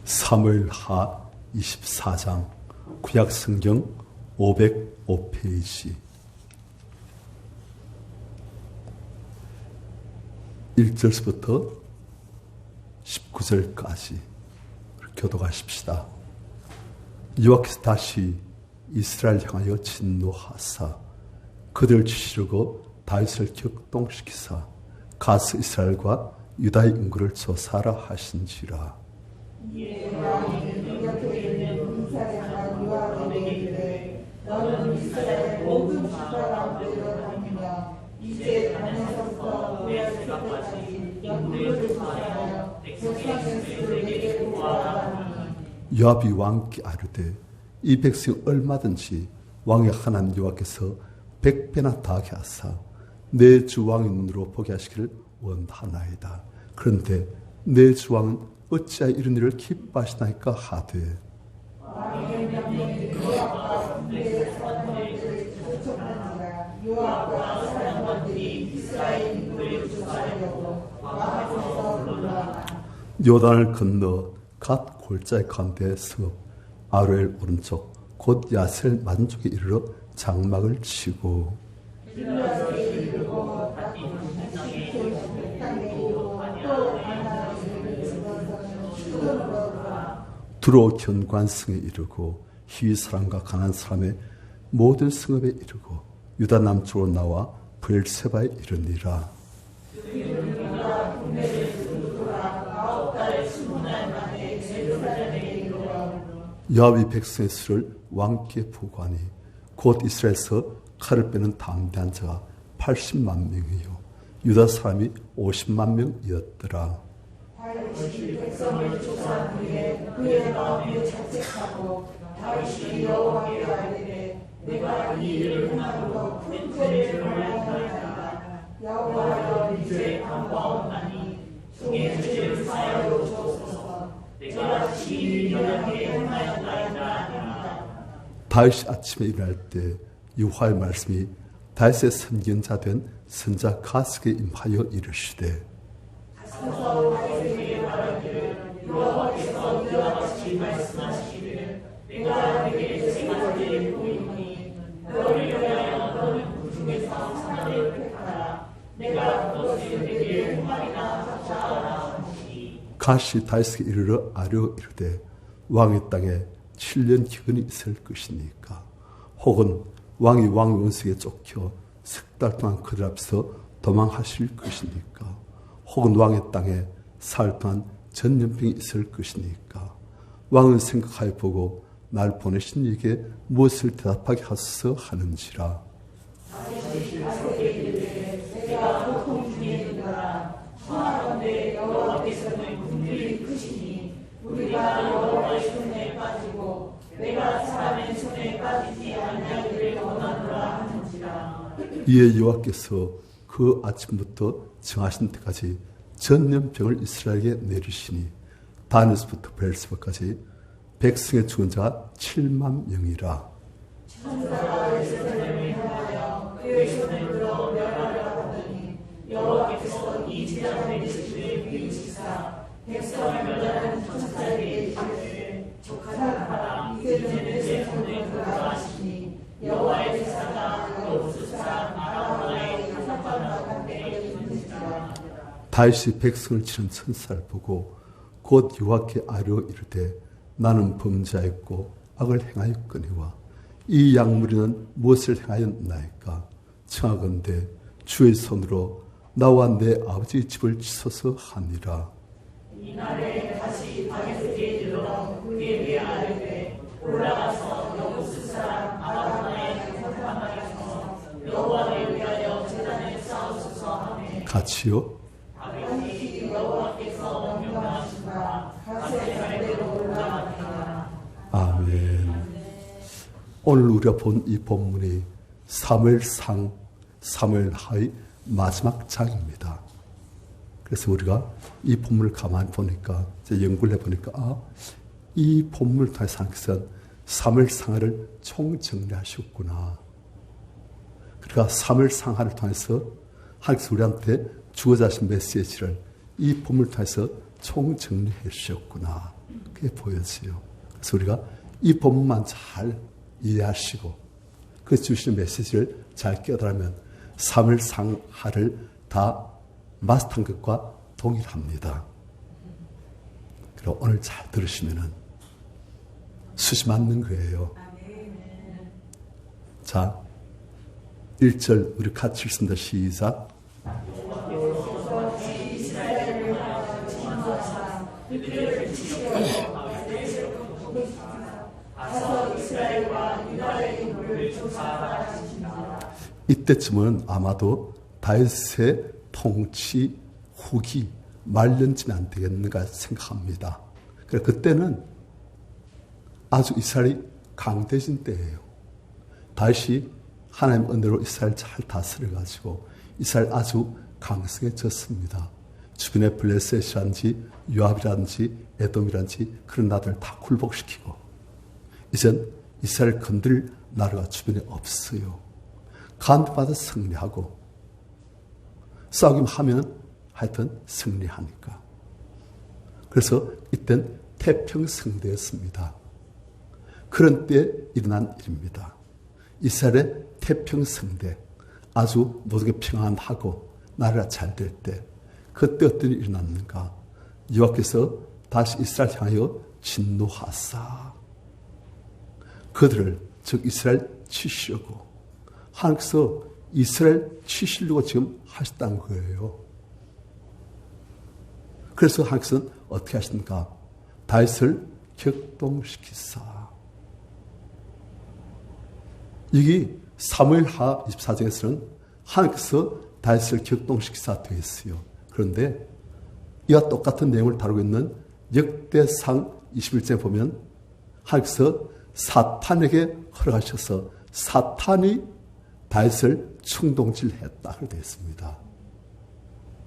사무엘하 24장 구약성경 505페이지 1절부터 19절까지 교독하십시다. 여호와께서 다시 이스라엘 향하여 진노하사 그들을 치시려고 다윗을 격동시키사 가스 이스라엘과 유다의 인구를 조사하라 하신지라. 너는 이스라엘 모든 지파가 되었느냐 이제 다면서부터 후회할 때까지 연구를 조사하여 백성의 진술을 내게 보아라. 요압이 왕께 아뢰되 이 백성이 얼마든지 왕의 하나님 여호와께서 100배나 더하게 하사 내 주 왕의 눈으로 보게 하시기를 원하나이다. 그런데 내 주 왕은 어찌하여 이런 일을 기뻐하시나이까 하되 왕의 명령이 요압과 군대의 사람들을 쫓아내니라. 요압과 사람들이 이스라엘 인구를 조사하려고 왕에서 물러나 요단을 건너 갓 골짜기 가운데 성읍 아로엘 오른쪽 곧 야셀 만족에 이르러 장막을 치고 두로 견관성에 이르고 희위 사람과 가난 사람의 모든 성읍에 이르고 유다 남쪽으로 나와 브엘세바에 이르니라. 요압이 백성의 수를 왕께 보고하니 곧 이스라엘에서 칼을 빼는 담대한 자가 80만 명이요 유다 사람이 50만 명이었더라. 다윗이 백성을 조사한 후에 그의 마음이 자책하고 다윗이 여호와께 아뢰되 내가 이 일을 행함으로 큰 죄를 범하였나이다. 여호와여 이제 간과하오나니 종의 죄를 사하여 주옵소서. 내가 친히 너에게 행하였나이다. 다윗이 아침에 일어날 때 여호와의 말씀이 다윗의 선견자 된 선자 가스에게 임하여 이르시되 다윗에게 말하기를 여호와께서 이와 같이 말씀하시기를 내가 내게 생각을 보이니 너를 위하여 너는 그 중에서 하나를 택하라. 내가 그것을 내게 행하리라 하자 하시니 가시 다윗에게 이르러 아뢰어 이르되 왕의 땅에 7년 기근이 있을 것이니까 혹은 왕이 왕의 원수에게 쫓겨 석 달 동안 그들 앞에서 도망하실 것이니까 혹은 왕의 땅에 사흘 동안 전염병이 있을 것이니까 왕은 생각하여 보고 날 보내신 이에게 무엇을 대답하게 하소서 하는지라. 내가 보통 중에 있노라. 청하건대 여호와께서는 긍휼이 크시니 우리가 여호와의 손에 빠지고 내가 사람의 손에 빠지지 아니하기를 원하노라 하는지라. 이에 여호와께서 그 아침부터 정하신 때까지 전염병을 이스라엘에게 내리시니 단에서부터 베엘세바까지 백성의 죽은 자가 7만 명이라. 천사가 예루살렘을 향하여 그의 손을 들어 멸하려 하더니 여호와께서 이 지장을 이스라엘에 비우시사 백성을 멸하는 천사에게 이르시되 족하라. 이제는 내 손에 들어가 하시니 여호와의 제사가 옥수사 아라바의 사사반과 함께 있는지라. 다윗이 백성을 치는 천사를 보고 곧 여호와께 아뢰어 이르되 나는 범죄하였고 악을 행하였거니와 이 약물이는 무엇을 행하였나이까. 청하건대 주의 손으로 나와 내 아버지의 집을 치소서 하니라. 이날에 다시 다윗에게 이르러 그에게 아뢰되 올라가서 여부스 사람 아라바의 사사반에서 여호와를 위하여 제단을 쌓으소서 하매 같이요. 다윗이 여호와께서 명령하신다. 가세 갈대로 올라가니라. 아멘. 오늘 우리가 본 이 본문이 사무엘하의 마지막 장입니다. 그래서 우리가 이 본문을 가만히 보니까 연구를 해보니까 이 본문을 통해서 하나님께서는 사무엘상하를 총정리하셨구나. 그러니까 사무엘상하를 통해서 하나님께서 우리한테 주어져 하신 메시지를 이 본문을 통해서 총정리해 주셨구나. 그게 보여져요. 그래서 우리가 이 본문만 잘 이해하시고 그 주시는 메시지를 잘 깨달으면 사무엘 상하를 다 마스터한 것과 동일합니다. 그리고 오늘 잘 들으시면은 수시 맞는 거예요. 자, 1절 우리 같이 읽습니다. 시작. 이때쯤은 아마도 다윗의 통치 후기 말년쯤이 안 되겠는가 생각합니다. 그때는 아주 이스라엘이 강대진 때예요. 다윗이 하나님 은혜로 이스라엘 잘 다스려가지고 이스라엘 아주 강성해졌습니다. 주변에 블레셋이라든지 요압이라든지 에돔이라든지 그런 나라들 다 굴복시키고 이젠 이스라엘 건드릴 나라가 주변에 없어요. 간받아 승리하고 싸우기만 하면 하여튼 승리하니까. 그래서 이땐 태평성대였습니다. 그런 때에 일어난 일입니다. 이스라엘의 태평성대, 아주 모든 게 평안하고 나라가 잘 될 때 그때 어떤 일이 일어났는가. 여호와께서 다시 이스라엘 향하여 진노하사 그들을 즉 이스라엘 치시려고 하나님께서 이스라엘 치시려고 지금 하셨다는 거예요. 그래서 하나님께서는 어떻게 하십니까? 다윗을 격동시키사. 여기 사무엘하 24장에서는 하나님께서 다윗을 격동시키사 되어 있어요. 그런데 이와 똑같은 내용을 다루고 있는 역대상 21장에 보면 하나님께서 사탄에게 허락하셔서 사탄이 다윗을 충동질했다 되어 있습니다.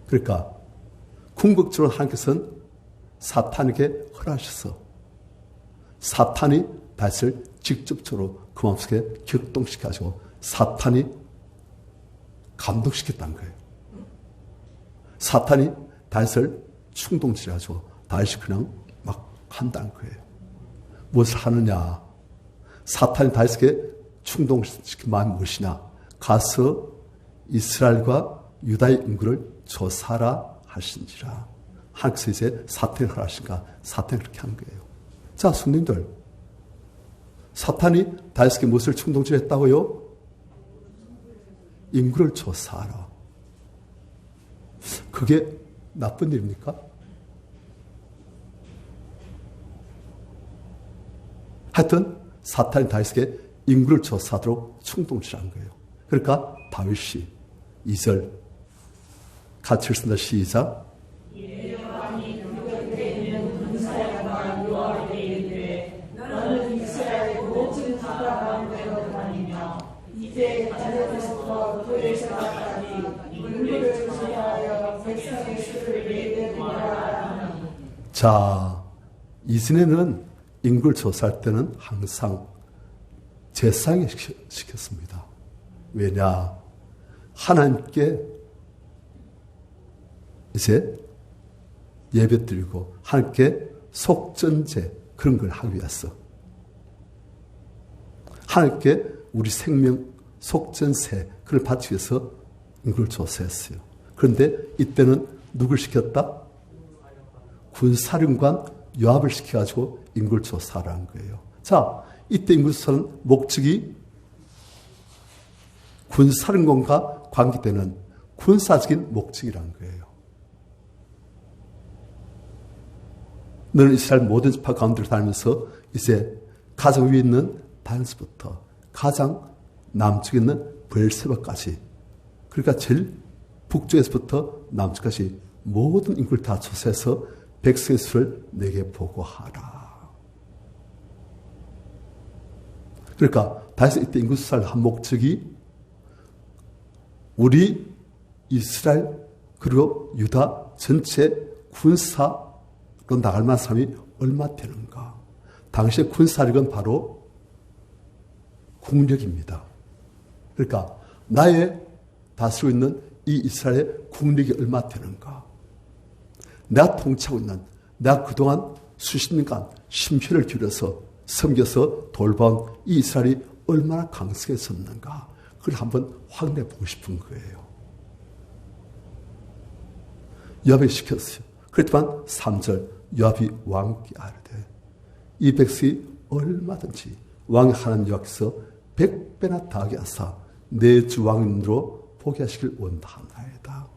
그러니까 궁극적으로 하나님께서는 사탄에게 허락하셔서 사탄이 다윗을 직접적으로 그 마음속에 격동시켜가지고 사탄이 감동시켰다는 거예요. 사탄이 다윗을 충동질해가지고 다윗이 그냥 막 한다는 거예요. 무엇을 하느냐? 사탄이 다윗에게 충동시킨 마음이 무엇이냐? 가서 이스라엘과 유다의 인구를 조사하라 하신지라. 하나님께서 이제 사탄을 하라신가? 사탄이 그렇게 한 거예요. 자, 손님들, 사탄이 다윗에게 무엇을 충동질했다고요? 인구를 조사하라. 그게 나쁜 일입니까? 하여튼 사탄이 다윗에게 인구를 조사하도록 충동질한 거예요. 그러니까 다윗이 2절 같이 읽습니다. 시작. 자, 이전에는 인구를 조사할 때는 항상 제사장에 시켰습니다. 왜냐? 하나님께 이제 예배 드리고 하나님께 속전제 그런 걸 하기 위해서 하나님께 우리 생명 속전세 그걸 바치기 위해서 인구를 조사했어요. 그런데 이때는 누굴 시켰다? 군사령관 요압을 시켜가지고 인구를 조사하라는 거예요. 자, 이때 인구를 조사하는 목적이 군사령관과 관계되는 군사적인 목적이라는 거예요. 너는 이스라엘 모든 지파 가운데로 다니면서 이제 가장 위에 있는 단에서부터 가장 남쪽에 있는 브엘세바까지, 그러니까 제일 북쪽에서부터 남쪽까지 모든 인구를 다 조사해서 백성의 수를 내게 보고하라. 그러니까 다시 이때 인구 조사를 한 목적이 우리 이스라엘 그리고 유다 전체 군사로 나갈 만한 사람이 얼마 되는가. 당시의 군사력은 바로 국력입니다. 그러니까 나의 다스리고 있는 이 이스라엘의 국력이 얼마 되는가. 내가 통치하고 있는, 내가 그동안 수십 년간 심혈을 기울여서 섬겨서 돌봐온 이 이스라엘이 얼마나 강성해졌는가. 그걸 한번 확인해 보고 싶은 거예요. 요압이 시켰어요. 그렇지만 3절 요압이 왕께 아뢰되 이 백성이 얼마든지 왕이 하나님 여호와께서 100배나 더하게 하사 내 주 왕으로 보게 하시길 원하나이다.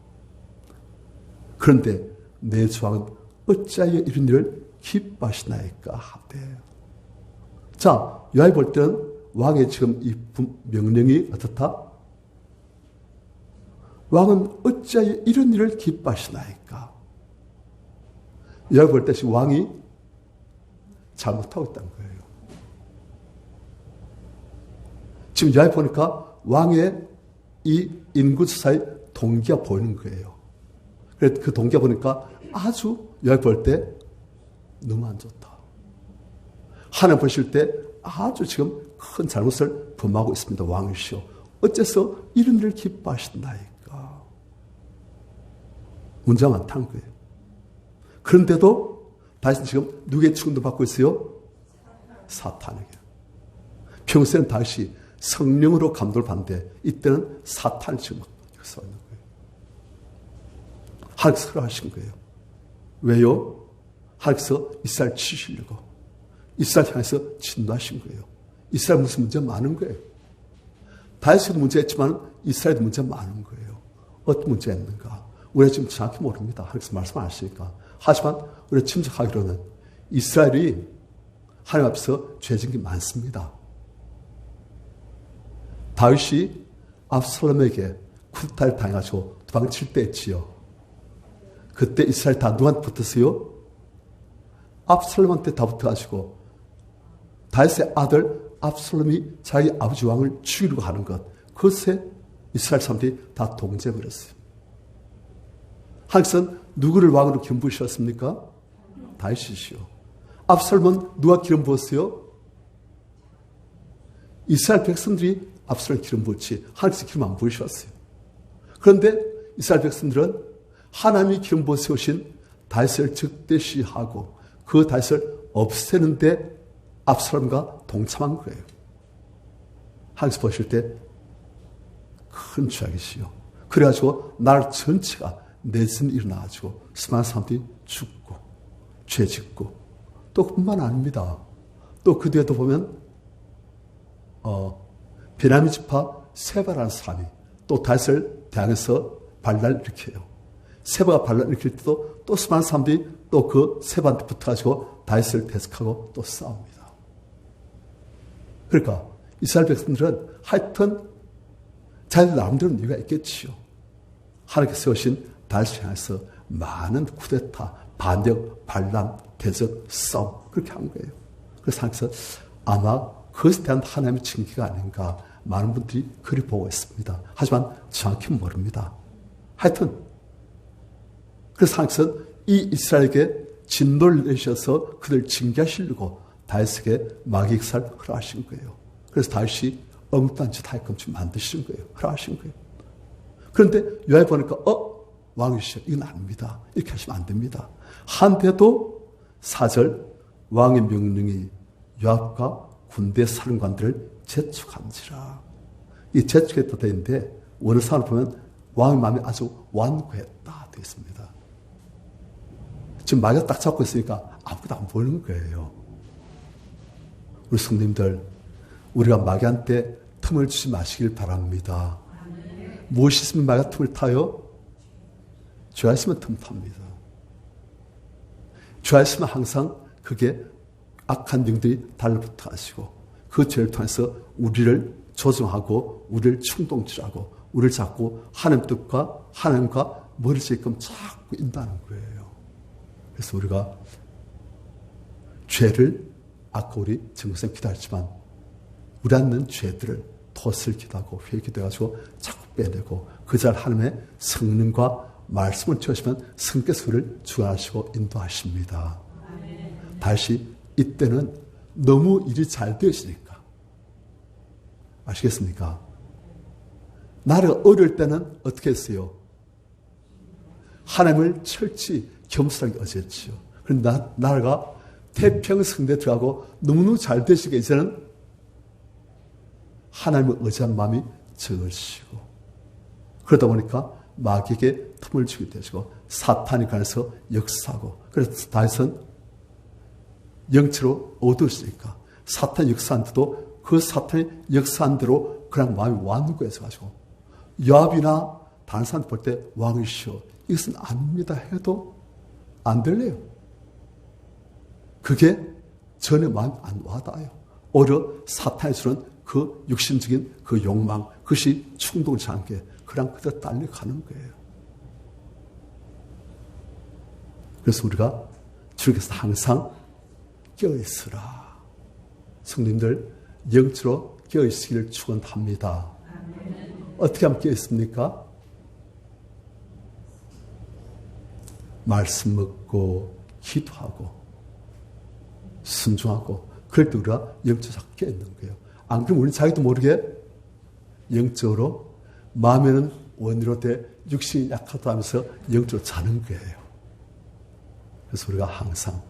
그런데 내 주 왕은 어찌하여 이런 일을 기뻐하시나이까 하되. 자, 요압이 볼 때는 왕의 지금 이 명령이 어떻다? 왕은 어찌하여 이런 일을 기뻐하시나이까? 요압이 볼 때 지금 왕이 잘못하고 있다는 거예요. 지금 요압이 보니까 왕의 이 인구조사의 동기가 보이는 거예요. 그래서 그 동기가 보니까 아주 요압이 볼 때 너무 안 좋다. 하나님 보실 때 아주 지금 큰 잘못을 범하고 있습니다. 왕이시오. 어째서 이런 일을 기뻐하신다니까. 문제가 많다는 거예요. 그런데도 다시 지금 누구의 축원도 받고 있어요? 사탄에게. 평소에는 다시 성령으로 감동을 받는데 이때는 사탄이 지금 막 역사하는 거예요. 하나님께서 허락하신 거예요. 왜요? 하나님께서 이스라엘 치시려고. 이스라엘 향해서 진노하신 거예요. 이스라엘 무슨 문제가 많은 거예요. 다윗에도 문제가 있지만 이스라엘도 문제가 많은 거예요. 어떤 문제가 있는가? 우리가 지금 정확히 모릅니다. 하나님께서 말씀하시니까. 하지만 우리가 짐작하기로는 이스라엘이 하나님 앞에서 죄진 게 많습니다. 다윗이 압살롬에게 쿠데타를 당해가지고 도망칠 때 했지요. 그때 이스라엘 다 누구한테 붙었어요? 압살롬한테 다 붙어가지고 다윗의 아들 압살롬이 자기 아버지 왕을 죽이려고 하는 것, 그것에 이스라엘 사람들이 다 동조해버렸어요. 하나님께서는 누구를 왕으로 기름 부으셨습니까? 다윗이시오. 압살롬은 누가 기름 부었어요? 이스라엘 백성들이 압살롬 기름 부었지 하나님께서 기름 안 부으셨어요. 그런데 이스라엘 백성들은 하나님이 기름 부어 세우신 다윗을 적대시하고 그 다윗을 없애는데 압살롬과 동참한 거예요. 하나님께서 보실 때 큰 죄악이시요. 그래가지고 나라 전체가 내전이 일어나가지고 수많은 사람들이 죽고 죄 짓고 또 그뿐만 아닙니다. 또 그 뒤에도 보면 베냐민 지파 세바라는 사람이 또 다윗을 대항해서 반란을 일으켜요. 세바가 반란을 일으킬 때도 또 수많은 사람들이 또 그 세바한테 붙어가지고 다윗을 대적하고 또 싸웁니다. 그러니까 이스라엘 백성들은 하여튼 자기들 나름대로 이유가 있겠지요. 하나님께서 세우신 다윗을 향해서 많은 쿠데타, 반역, 반란, 대적, 싸움 그렇게 한 거예요. 그래서 하나님께서 아마 그것에 대한 하나님의 징계가 아닌가 많은 분들이 그리 보고 있습니다. 하지만 정확히 모릅니다. 하여튼 그래서 하나님께서 이 이스라엘에게 진노를 내셔서 그들 징계하시려고 다윗에게 마귀 역사를 허락하신 거예요. 그래서 다윗이 엉뚱한 짓 하게끔 지금 만드시는 거예요. 허락하신 거예요. 그런데 요압이 보니까 왕이시여 이건 아닙니다. 이렇게 하시면 안 됩니다. 한데도 4절 왕의 명령이 요압과 군대 사령관들을 재촉한지라. 이 재촉했다 되는데 원어상을 보면 왕의 마음이 아주 완고했다 되어 있습니다. 지금 마귀가 딱 잡고 있으니까 아무것도 안 보이는 거예요. 우리 성도님들 우리가 마귀한테 틈을 주지 마시길 바랍니다. 무엇이 있으면 마귀가 틈을 타요? 죄가 있으면 틈 탑니다. 죄가 있으면 항상 그게 악한 영들이 달라붙어 가시고 그 죄를 통해서 우리를 조종하고 우리를 충동질하고 우리를 자꾸 하나님 뜻과 하나님과 멀어지게끔 자꾸 인도하는 거예요. 그래서 우리가 죄를 아까 우리 정선 기도했지만 우리 앉는 죄들을 덫을 기도하고 회개 기도해가지고 자꾸 빼내고 그 잘 하나님의 성령과 말씀을 주시면 성께서 그를 주관하시고 인도하십니다. 다시 이때는 너무 일이 잘 되어지니까 아시겠습니까? 나라가 어려울 때는 어떻게 했어요? 하나님을 철저히 겸손하게 어졌지요. 그런데 나라가 태평성대 들어가고 너무너무 잘 되시게 이제는 하나님을 의지한 마음이 적으시고 그러다 보니까 마귀에게 틈을 주게 되시고 사탄이 관해서 역사하고 그래서 다윗은 영체로 얻으시니까 사탄이 역사한 때도 그 사탄이 역사한 대로 그냥 마음이 완고해서 가지고 요압이나 다른 사람 볼 때 왕이시여 이것은 아닙니다 해도 안 들려요. 그게 전혀 마음이 안 와닿아요. 오히려 사탄이 주는 그 육신적인 그 욕망 그것이 충동치 않게 그냥 그대로 딸려가는 거예요. 그래서 우리가 주님께서 항상 깨어있으라. 성님들 영적으로 깨어있으기를 축원합니다. 어떻게 하면 깨어있습니까? 말씀 먹고 기도하고 순종하고 그럴 때 우리가 영적으로 깨어있는 거예요. 안 그러면 우리는 자기도 모르게 영적으로 마음에는 원리로 돼 육신이 약하다 하면서 영적으로 자는 거예요. 그래서 우리가 항상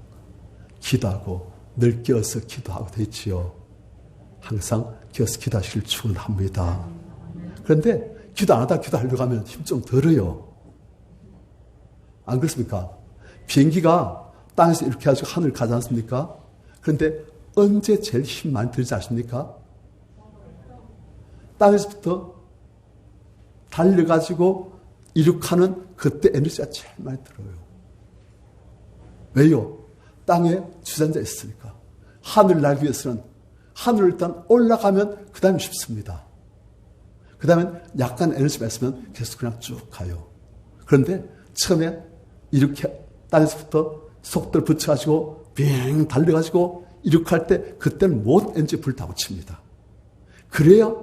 기도하고 늘 깨어서 기도하고 되지요. 항상 깨어서 기도하시길 축원합니다. 그런데 기도 안 하다 기도하려고 하면 힘 좀 들어요. 안 그렇습니까? 비행기가 땅에서 이렇게 해가지고 하늘 가지 않습니까? 그런데 언제 제일 힘 많이 들지 아십니까? 땅에서부터 달려가지고 이륙하는 그때 에너지가 제일 많이 들어요. 왜요? 땅에 주전자 있으니까. 하늘 날기 위해서는 하늘을 일단 올라가면 그 다음에 쉽습니다. 그 다음엔 약간 에너지가 있으면 계속 그냥 쭉 가요. 그런데 처음에 이렇게 땅에서부터 속도를 붙여가지고 빙 달려가지고 이륙할 때 그때는 모든 에너지에 불타고 칩니다. 그래야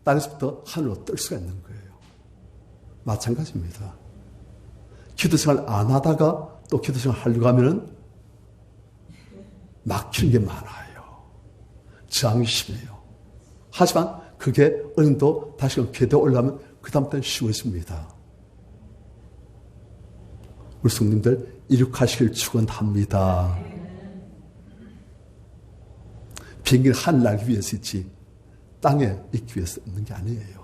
땅에서부터 하늘로 뜰 수가 있는 거예요. 마찬가지입니다. 기도 생활 안 하다가 또 기도 생활 하려고 하면은 막히는 게 많아요. 저항이 심해요. 하지만 그게 어느 정도 다시금 궤도에 올라가면 그 다음부터는 쉬워집니다. 우리 성님들 이륙하시길 축원합니다. 비행기는 하늘 날기 위해서 있지 땅에 있기 위해서 있는 게 아니에요.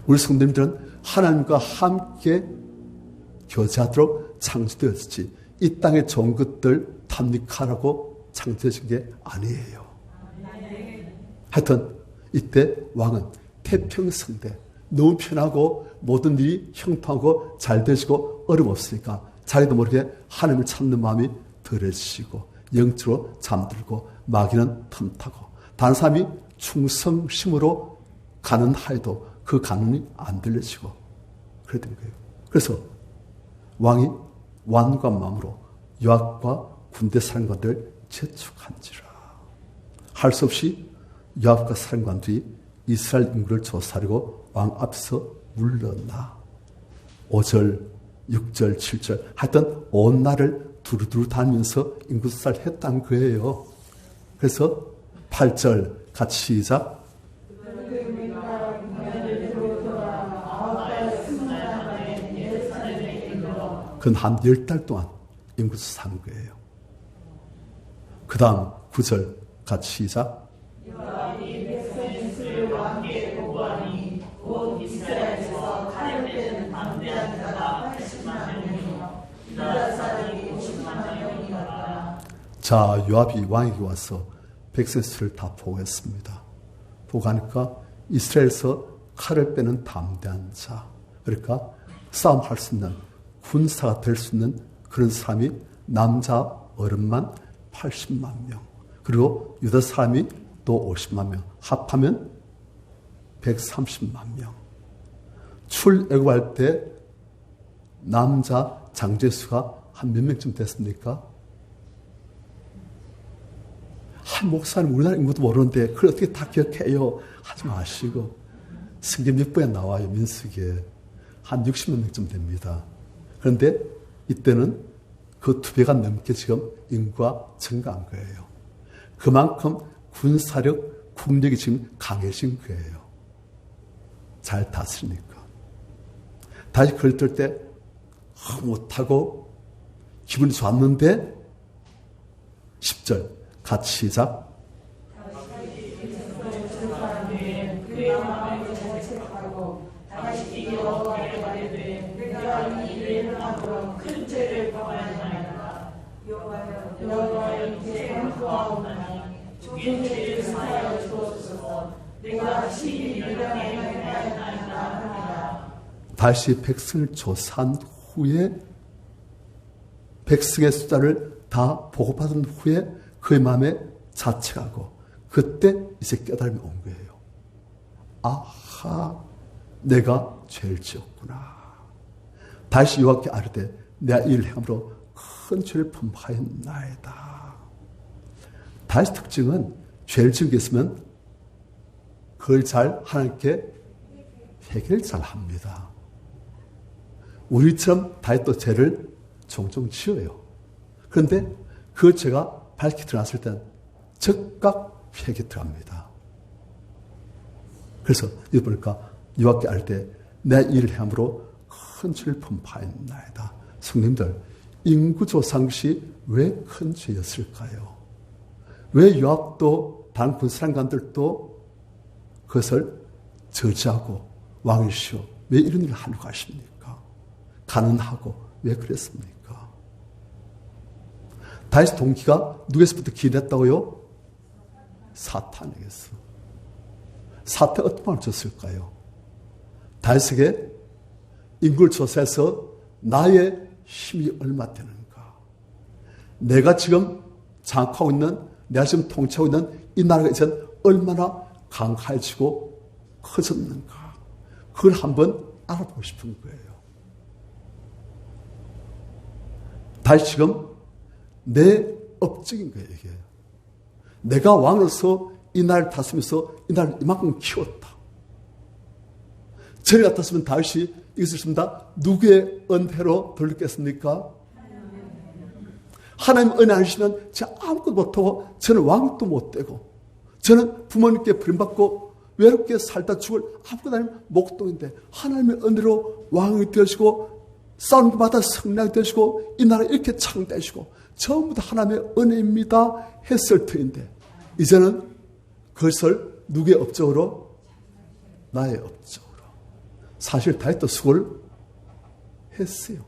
우리 성도님들은 하나님과 함께 교제하도록 창조되었지 이 땅의 좋은 것들 탐닉하라고 창조되신 게 아니에요. 하여튼 이때 왕은 태평성대 너무 편하고 모든 일이 형통하고 잘 되시고 어려움 없으니까 자기도 모르게 하나님을 찾는 마음이 덜해지시고 영적으로 잠들고 마귀는 틈타고 다른 사람이 충성심으로 가는 하에도 그 가는이 안 들려지고 그랬던 거예요. 그래서 왕이 완고한 마음으로 요압과 군대 사령관들 재촉한지라. 할 수 없이 요압과 사령관들이 이스라엘 인구를 조사하려고 왕 앞서 물러나 5절, 6절, 7절 하여튼 온 날을 두루두루 다니면서 인구 조사를 했다는 거예요. 그래서 8절 같이 시작. 그건 한 10달 동안 인구조사 한 거예요. 그 다음 9절 같이 시작. 자, 요압이 왕에게 와서 백성의 수를 다 보고했습니다. 보고하니까 이스라엘에서 칼을 빼는 담대한 자, 그러니까 싸움할 수 있는 군사가 될 수 있는 그런 사람이 남자 어른만 80만 명, 그리고 유다 사람이 또 50만 명, 합하면 130만 명. 출애굽할 때 남자 장제수가 한 몇 명쯤 됐습니까? 한 목사님 우리나라 인구도 모르는데 그걸 어떻게 다 기억해요? 하지 마시고 성경 몇 번에 나와요. 민수기에 한 60몇 명쯤 됩니다. 그런데 이때는 그 2배가 넘게 지금 인구가 증가한 거예요. 그만큼 군사력, 국력이 지금 강해진 거예요. 잘 다스리니까. 다시 걸을 때 못하고 기분이 좋았는데 10절 같이 시작. 그의 마음을 자책하고 다시 여호와께 말하되 내가 이 일을 행함으로 큰 죄를 범하였나이다. 여호와여 이제 구하오나니 주의 죄를 사하여 주옵소서. 내가 심히 미련하게 행하였나이다 하니라. 다시 백성을 조사한 후에 백성의 숫자를 다 보고받은 후에 그의 마음에 자책하고 그때 이제 깨달음이 온 거예요. 아하, 내가 죄를 지었구나. 다시 여호와께 아뢰되 내가 이를 행함으로 큰 죄를 범하였나이다. 다시 특징은 죄를 지은 게 있으면 그걸 잘 하나님께 회개를 잘 합니다. 우리처럼 다윗도 죄를 종종 지어요. 그런데 그 죄가 밝히 드러났을 땐 즉각 회개 들어갑니다. 그래서 이거 보니까 여호와께 알 때 내 일을 행함으로 큰 죄를 범하였나이다. 성님들, 인구조상시 왜 큰 죄였을까요? 왜 요압도 다른 군사령관들도 그것을 저지하고 왕이시오 왜 이런 일을 하려고 하십니까? 가난하고 왜 그랬습니까? 다윗 동기가 누구에서부터 기인했다고요? 사탄에게서. 사탄 어떤 말을 줬을까요? 다윗에게 인구를 조사해서 나의 힘이 얼마 되는가? 내가 지금 장악하고 있는, 내가 지금 통치하고 있는 이 나라가 이제 얼마나 강화해지고 커졌는가? 그걸 한번 알아보고 싶은 거예요. 다시 지금 내 업적인 거예요, 이게. 내가 왕으로서 이 나라를 다스리면서 이 나라를 이만큼 키웠다. 전에 같았으면 다윗이 이것을 씁니다. 누구의 은혜로 돌렸겠습니까? 하나님 은혜 안 주시면 제가 아무것도 못하고 저는 왕도 못 되고 저는 부모님께 버림받고 외롭게 살다 죽을 아무것도 아닌 목동인데 하나님의 은혜로 왕이 되시고 싸우는 것마다 성령이 되시고 이 나라 이렇게 창대하시고 전부 다 하나님의 은혜입니다 했을 터인데 이제는 그것을 누구의 업적으로? 나의 업적으로. 사실 다윗도 수고를 했어요.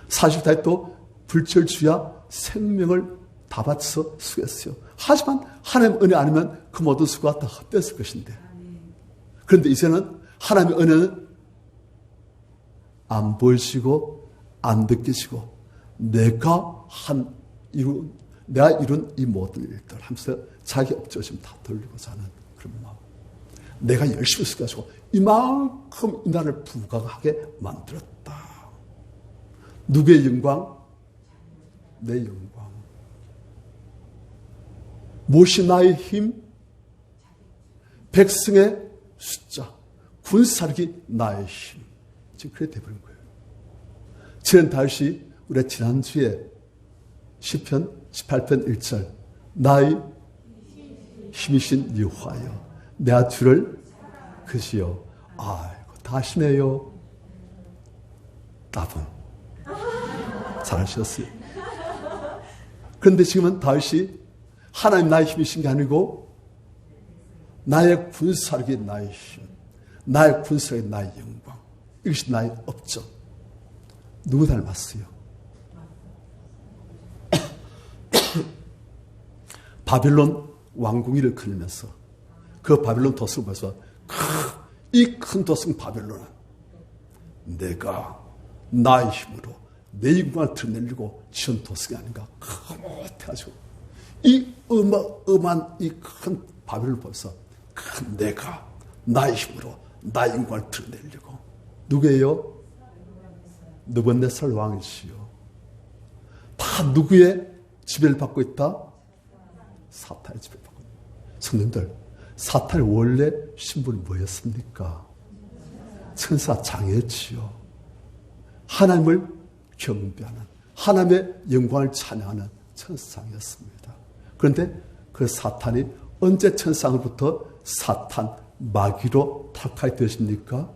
사실 다윗도 불철주야 생명을 다 바쳐서 수고했어요. 하지만 하나님의 은혜 아니면 그 모든 수고가 다 헛되었을 것인데 그런데 이제는 하나님의 은혜는 안 보이시고 안 느끼시고 내가 이룬 이 모든 일들 하면서 자기 업적을 지금 다 돌리고자 하는 그런 마음. 내가 열심히 쓰가지고 이만큼 이 나라를 부강하게 만들었다. 누구의 영광? 내 영광. 무엇이 나의 힘? 백성의 숫자. 군사력이 나의 힘. 지금 그래 돼버린 거예요. 지난 다윗이 우리 지난주에 시편 18편 1절 나의 힘이신 여호와여 내가 주를 그시요. 아이고 다시네요. 따분 잘하셨어요. 그런데 지금은 다윗이 하나님 나의 힘이신 게 아니고 나의 군사력이 나의 힘, 나의 군사력이 나의 영광, 이것이 나의 업적. 누구 닮았어요? 바빌론 왕궁위를 그리면서 그 바빌론 도성을 봐서 이 큰 도성 바빌론은 내가 나의 힘으로 내 영광을 드러내려고 지은 도성이 아닌가 흐뭇해가지고 이 어마어마한 이 큰 바빌론을 보면서 내가 나의 힘으로 나의 영광을 드러내려고 누구예요? 느부갓네살 왕이시요. 다 누구의 지배를 받고 있다? 사탄의 지배를 받고 있다. 성도님들, 사탄의 원래 신분이 뭐였습니까? 천사 장애였지요. 하나님을 경배하는, 하나님의 영광을 찬양하는 천사장이었습니다. 그런데 그 사탄이 언제 천사로부터 사탄, 마귀로 탈락하게 되십니까?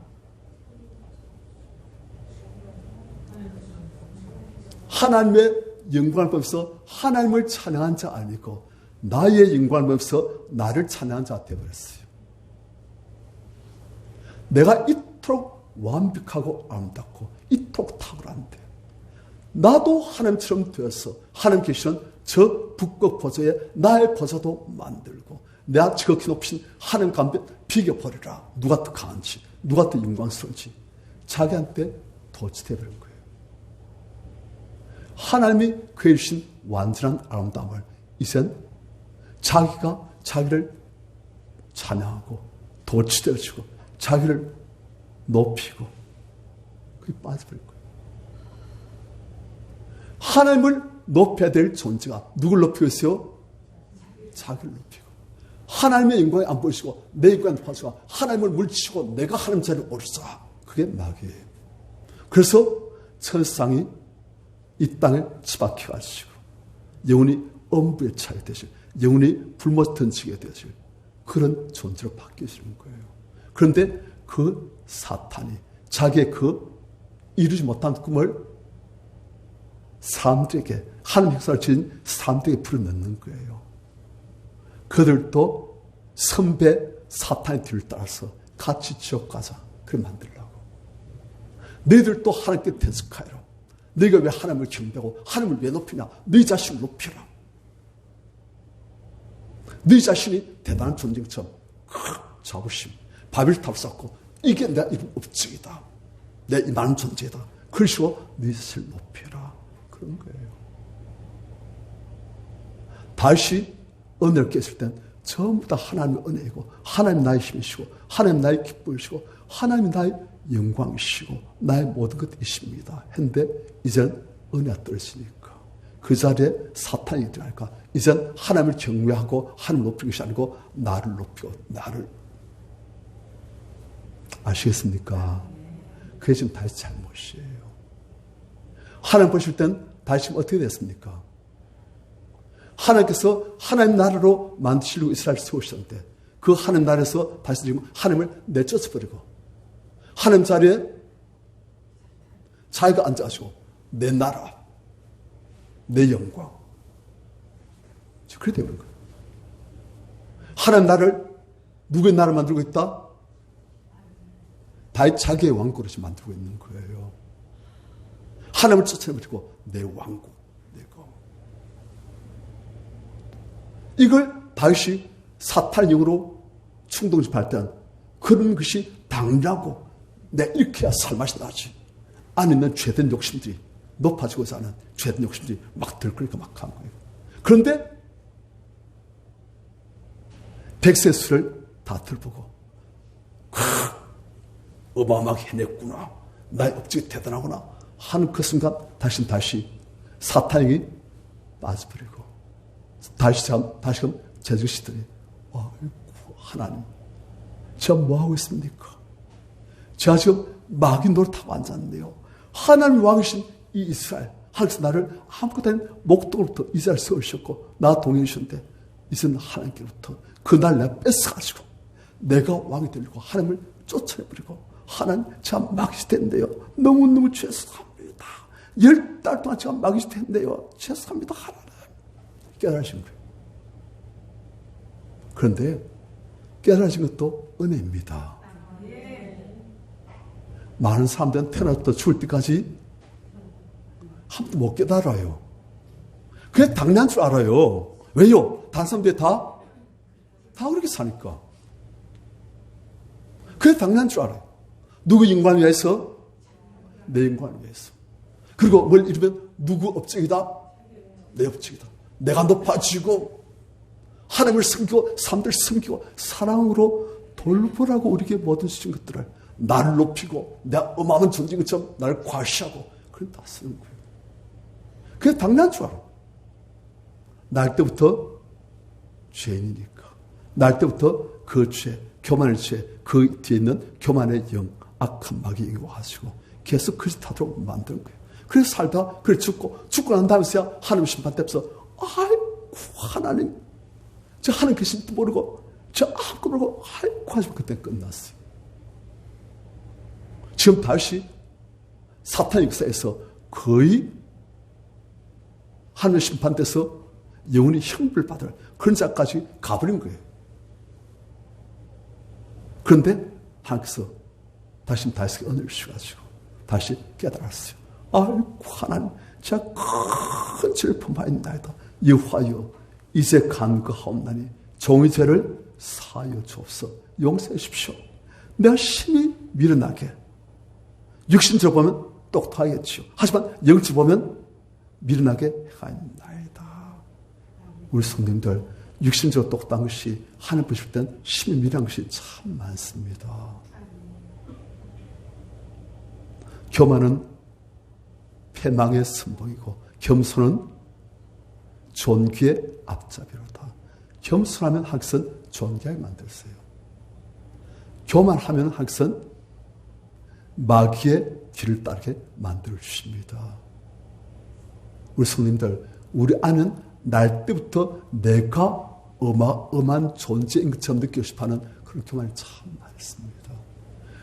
하나님의 영광을 보면서 하나님을 찬양한 자 아니고 나의 영광을 보면서 나를 찬양한 자가 되어버렸어요. 내가 이토록 완벽하고 아름답고 이토록 탁월한데 나도 하나님처럼 되어서 하나님 계시는 저 북극 보좌에 나의 보좌도 만들고 내가 지극히 높이신 하나님 가운데 비겨버리라. 누가 더 강한지 누가 더 영광스러운지 자기한테 도취되어버린 거예요. 하나님이 그에 주신 완전한 아름다움을 이젠 자기가 자기를 찬양하고 도취되어지고 자기를 높이고 그게 빠져버린 거예요. 하나님을 높여야 될 존재가 누굴 높이고 있어요? 자기를 높이고 하나님의 영광이 안 보이시고 내 영광이 보이시고 하나님을 물리치고 내가 하나님 자리에 오르자. 그게 마귀예요. 그래서 천상이 이 땅에 치박혀가지고 영혼이 엄부에 차게 되실 영혼이 불못 던지게 되실 그런 존재로 바뀌시는 거예요. 그런데 그 사탄이 자기의 그 이루지 못한 꿈을 사람들에게 하나님 역사를 지닌 사람들에게 불어넣는 거예요. 그들도 선배 사탄의 뒤를 따라서 같이 지옥 가자 그렇게 만들려고. 너희들도 하나님께 대적하여라. 너희가 왜 하나님을 경배하고 하나님을 왜 높이냐. 너희 자신을 높여라. 너희 자신이 대단한 존재처럼 자부심 바벨탑을 쌓고 이게 내 이런 업적이다. 내 이 많은 존재다. 그러시고 너희 자신을 높여라. 그런 거예요. 다시 은혜를 깼을 땐 전부 다 하나님의 은혜이고 하나님 나의 힘이시고 하나님 나의 기쁨이시고 하나님 나의 영광이시고 나의 모든 것이십니다. 했는데 이젠 은혜가 떨어지니까 그 자리에 사탄이 들어갈까. 이젠 하나님을 경외하고 하나님을 높이는 것이 아니고 나를 높이고 나를. 아시겠습니까? 그게 지금 다시 잘못이에요. 하나님 보실 땐 다시 어떻게 됐습니까? 하나님께서 하나님 나라로 만드시려고 이스라엘을 세우셨는데 그 하나님 나라에서 다시 지금 하나님을 내쫓아버리고 하나님 자리에 자기가 앉아가지고 내 나라, 내 영광 그렇게 되는 거예요. 하나님 나라를 누구의 나라를 만들고 있다? 다윗 자기의 왕국으로 만들고 있는 거예요. 하나님을 쫓아내버리고 내 왕국, 내가. 이걸 다윗이 사탄의 영으로 충동집할 때는 그런 것이 당연하고 내 이렇게 해야 살맛이 나지. 아니면 죄된 욕심들이 높아지고자 하는 죄된 욕심들이 막 들끓이고 막 하는 거예요. 그런데 백세수를 다 들보고 어마어마하게 해냈구나. 나의 업적이 대단하구나 하는 그 순간 다시 사탄에게 빠져버리고 다시금 제주시더니 하나님 제가 뭐하고 있습니까? 제가 지금 마귀 노릇하고 앉았네요. 하나님 왕이신 이 이스라엘 하나님께서 나를 아무것도 아닌 목동으로부터 이스라엘 세우셨고 나 동행이셨는데 이제는 하나님께로부터 그날 내가 뺏어가지고 내가 왕이 되려고 하나님을 쫓아내버리고 하나님 제가 마귀 됐는데요. 너무너무 죄송합니다. 10달 동안 제가 마귀 됐는데요. 죄송합니다. 하나님 깨달으신 거예요. 그런데 깨달으신 것도 은혜입니다. 많은 사람들은 태어나부터 죽을 때까지 한 번도 못 깨달아요. 그게 당연한 줄 알아요. 왜요? 다른 사람들이 다 그렇게 사니까. 그게 당연한 줄 알아요. 누구 영광을 위해서? 내 영광을 위해서. 그리고 뭘 이루면 누구 업적이다? 내 업적이다. 내가 높아지고 하나님을 섬기고 사람들 섬기고 사랑으로 돌보라고 우리에게 모든 주신 것들을 나를 높이고 내가 어마어마한 존재인 것처럼 나를 과시하고 그걸 다 쓰는 거예요. 그게 당연한 줄 알아. 날 때부터 죄인이니까. 날 때부터 그 죄, 교만의 죄, 그 뒤에 있는 교만의 영, 악한 마귀에게 와가지고 계속 그리스도로 만드는 거예요. 그래서 살다 그래 죽고 난 다음에서야 하나님 심판 때면서 아이고 하나님 저 하나님 계신지도 모르고 저 아무것도 모르고 아이고 하시면 그때 끝났어요. 지금 다시 사탄 역사에서 거의 하늘 심판돼서 영원히 형벌 받을 그런 자까지 가버린 거예요. 그런데 하나님께서 다시 다윗에게 은혜를 주셔가지고 다시 깨달았어요. 아이고 하나님 제가 큰 죄를 범하였나이다. 여호와여 이제 간구하옵나니 종의 죄를 사하여 주옵소서. 용서해 주십시오. 내가 심히 미련하게 육신적으로 보면 똑똑하겠지요. 하지만 영적으로 보면 미련하게 행하였나이다. 우리 성도님들 육신적으로 똑똑한 것이 하나님 보실 땐 심히 미련한 것이 참 많습니다. 교만은 패망의 선봉이고 겸손은 존귀의 앞잡이로다. 겸손하면 하나님께서는 존귀하게 만들었어요. 교만하면 하나님께서는 마귀의 길을 따르게 만들어주십니다. 우리 성님들 우리 안은 날 때부터 내가 어마어마한 존재인 것처럼 느끼고 싶어하는 그런 교만이 참 많습니다.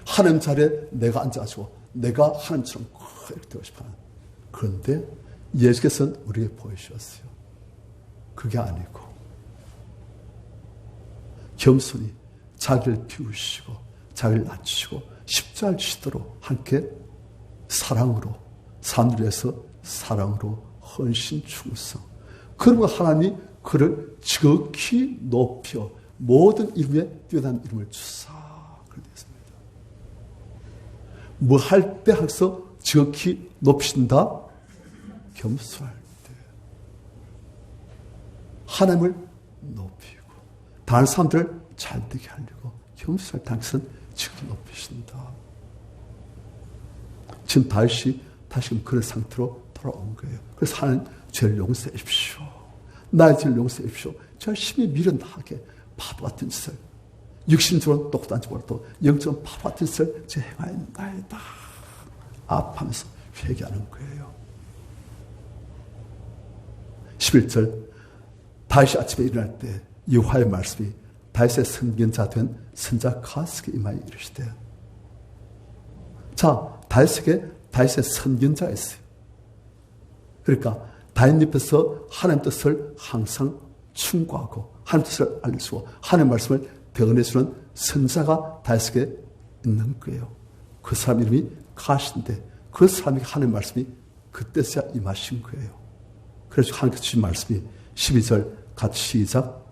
하나님 자리에 내가 앉아가지고 내가 하나님처럼 이렇게 되고 싶어하는. 그런데 예수께서는 우리에게 보여주셨어요. 그게 아니고 겸손히 자기를 비우시고 자기를 낮추시고 십자가를 지시도록 함께 사랑으로 삶을 위해서 사랑으로 헌신 충성. 그러면 하나님이 그를 지극히 높여 모든 이름에 뛰어난 이름을 주사. 그렇게 되었습니다. 뭐 할 때 항상 지극히 높이신다? 겸손할 때. 하나님을 높이고 다른 사람들을 잘되게 하려고 겸손할 때 항상 지극히 높이신다. 지금 다윗이 다시금 그런 상태로 돌아온 거예요. 그래서 하나님 죄를 용서해 주십시오. 나의 죄를 용서해 주십시오. 제가 심히 미련하게 바보 같은 짓을 육신적으로는 똑똑한지 몰라도 영적으로는 바보 같은 짓을 제 행하였나이다. 아파하면서 회개하는 거예요. 11절 다윗이 아침에 일어날 때 여호와의 말씀이 다윗의 선견자 된 선자 가스에게 임하여 이르시되. 자, 다윗의 선견자가 있어요. 그러니까 다윗 옆에서 하나님 뜻을 항상 충고하고 하나님 뜻을 알려주고 하나님 말씀을 대언해주는 선자가 다윗에게 있는 거예요. 그 사람 이름이 가시인데 그 사람에게 하나님 말씀이 그때서야 임하신 거예요. 그래서 하나님께서 주신 말씀이 12절 같이 시작.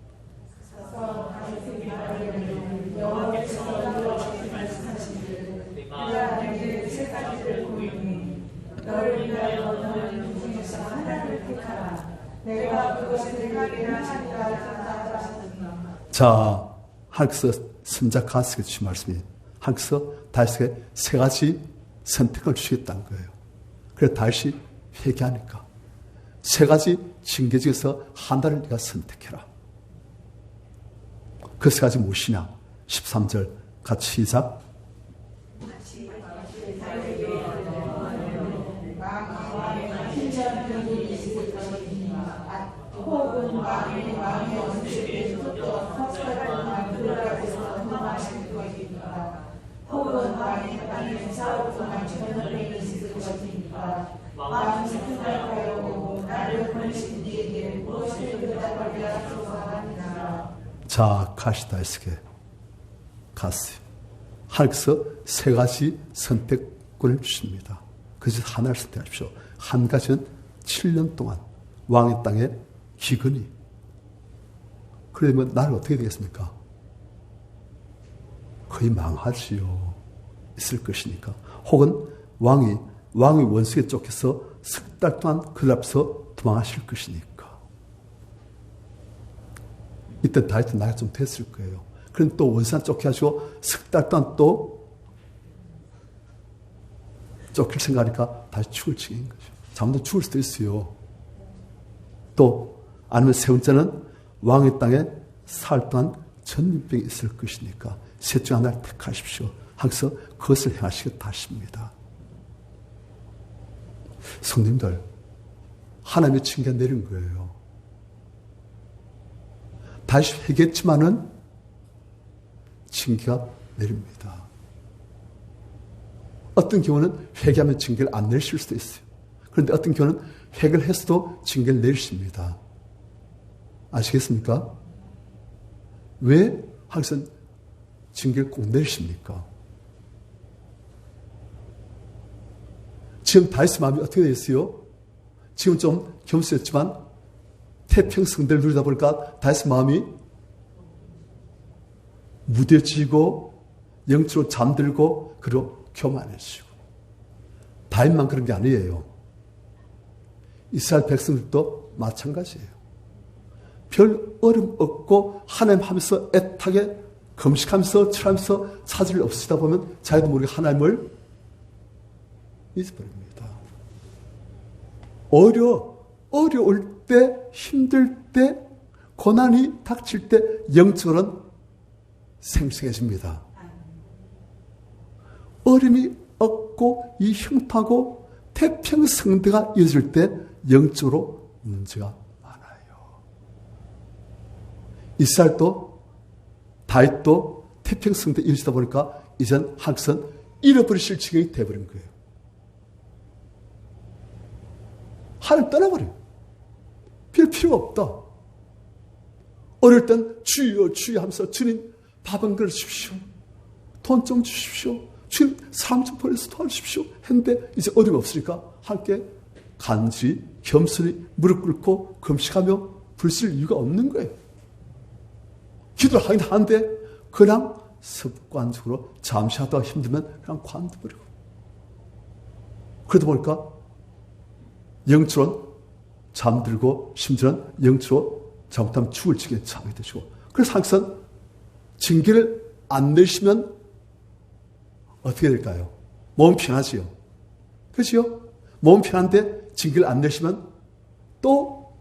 자, 하나님께서 선자 가스에게 주신 말씀이 하나님께서 다윗에게 세 가지 선택을 주시겠다는 거예요. 그래서 다윗이 회개하니까 세 가지 징계 중에서 하나를 네가 선택해라. 그 세 가지 무엇이냐? 13절 같이 시작. 자, 가시 다윗에게 갔어요. 하나님께서 세 가지 선택권을 주십니다. 그래서 하나를 선택하십시오. 한 가지는 7년 동안 왕의 땅에 기근이. 그러면 나를 어떻게 되겠습니까? 거의 망하지요. 있을 것이니까. 혹은 왕이 원수에 쫓겨서 석 달 동안 그 앞에서 도망하실 것이니까. 이때 다윗은 나이가 좀 됐을 거예요. 그럼 또 원수한테 쫓겨가지고 석 달 동안 또 쫓길 생각하니까 다시 죽을 지경인 거죠. 잠도 죽을 수도 있어요. 또 아니면 세 번째는 왕의 땅에 살 동안 전염병이 있을 것이니까 셋 중 하나를 택하십시오. 하면서 그것을 행하시겠다 하십니다. 성님들, 하나님의 징계가 내린 거예요. 다시 회개했지만은 징계가 내립니다. 어떤 경우는 회개하면 징계를 안 내실 수도 있어요. 그런데 어떤 교회는 회개를 했어도 징계를 내리십니다. 아시겠습니까? 왜 항상 징계를 꼭 내리십니까? 지금 다윗의 마음이 어떻게 되었어요? 지금 좀 겸손했지만 태평성대를 누리다 보니까 다윗의 마음이 무뎌지고 영적으로 잠들고 그리고 교만해지고. 다윗만 그런 게 아니에요. 이스라엘 백성들도 마찬가지예요. 별 어려움 없고 하나님 하면서 애타게 금식하면서 철하면서 차질이 없으시다 보면 자기도 모르게 하나님을 잊어버립니다. 어려울 때, 힘들 때, 고난이 닥칠 때 영적으로는 생생해집니다. 어려움이 없고 이 형통하고 태평성대가 이어질 때 영적으로 문제가 많아요. 이스라엘도 다윗도 태평성대 이어지다 보니까 이젠 항상 잃어버리실 지경이 돼버린 거예요. 하나님 떠나버려요. 별 필요가 없다. 어릴 땐 주여 주여 하면서 주님 밥 한 그릇 주십시오. 돈 좀 주십시오. 주님 사람 좀 보내서 도와주십시오. 했는데 이제 어려움 없으니까 함께 간절히 겸손히 무릎 꿇고 금식하며 불쓸 이유가 없는 거예요. 기도를 하긴 하는데 그냥 습관적으로 잠시 하다가 힘들면 그냥 관둬버리고. 그러다 보니까 영적으로 잠들고 심지어는 영적으로 잘못하면 죽을 지경에 처하게 되시고. 그래서 항상 징계를 안 내시면 어떻게 될까요? 몸 편하지요. 그렇죠? 몸 편한데 징계를 안 내시면 또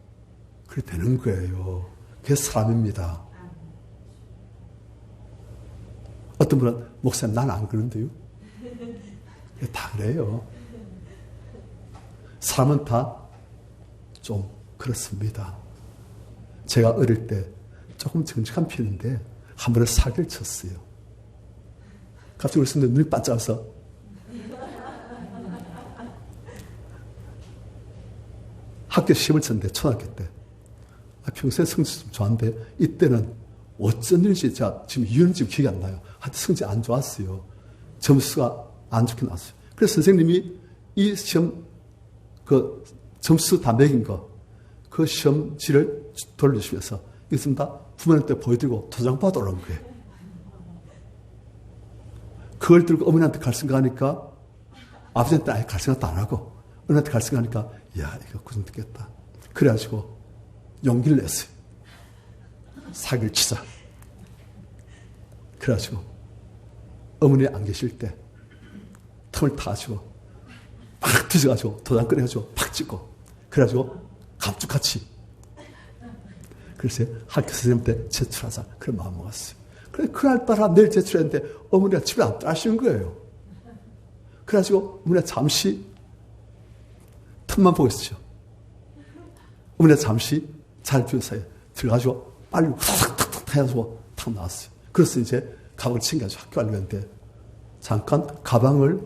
그렇게 되는 거예요. 그게 사람입니다. 어떤 분은 목사님 난 안 그런데요. 다 그래요. 사람은 다 좀 그렇습니다. 제가 어릴 때 조금 정직한 편인데 한 번에 사기를 쳤어요. 갑자기 웃었는데 눈이 반짝아서 학교 시험을 쳤는데 초등학교 때 평소에 성적이 좀 좋았는데 이때는 어쩐 일인지 제가 지금 이유는 지금 기억이 안 나요. 하여튼 성적이 안 좋았어요. 점수가 안 좋게 나왔어요. 그래서 선생님이 이 시험 그 점수 다 매긴 그 시험지를 돌려주시면서 있습니다. 부모님한테 보여드리고 도장 받아오라는 거예요. 그걸 들고 어머니한테 갈 생각하니까 아버지한테 아예 갈 생각도 안 하고 어머니한테 갈 생각하니까 야 이거 고생 듣겠다. 그래가지고 용기를 냈어요. 사기를 치자. 그래가지고 어머니 안 계실 때 틈을 타가지고 팍 뒤져가지고 도장 꺼내가지고 팍 찍고 그래가지고 감쪽같이 그래서 학교 선생님한테 제출하자 그런 마음 먹었어요. 그래 그날따라 내일 제출했는데 어머니가 집에 안 따시는 거예요. 그래가지고 어머니가 잠시 틈만 보고 있었죠. 어머니가 잠시 잘 비운 사이에 들어가지고 빨리 탁탁탁 해가지고 탁 나왔어요. 그래서 이제 가방을 챙겨가지고 학교 가려는데 잠깐 가방을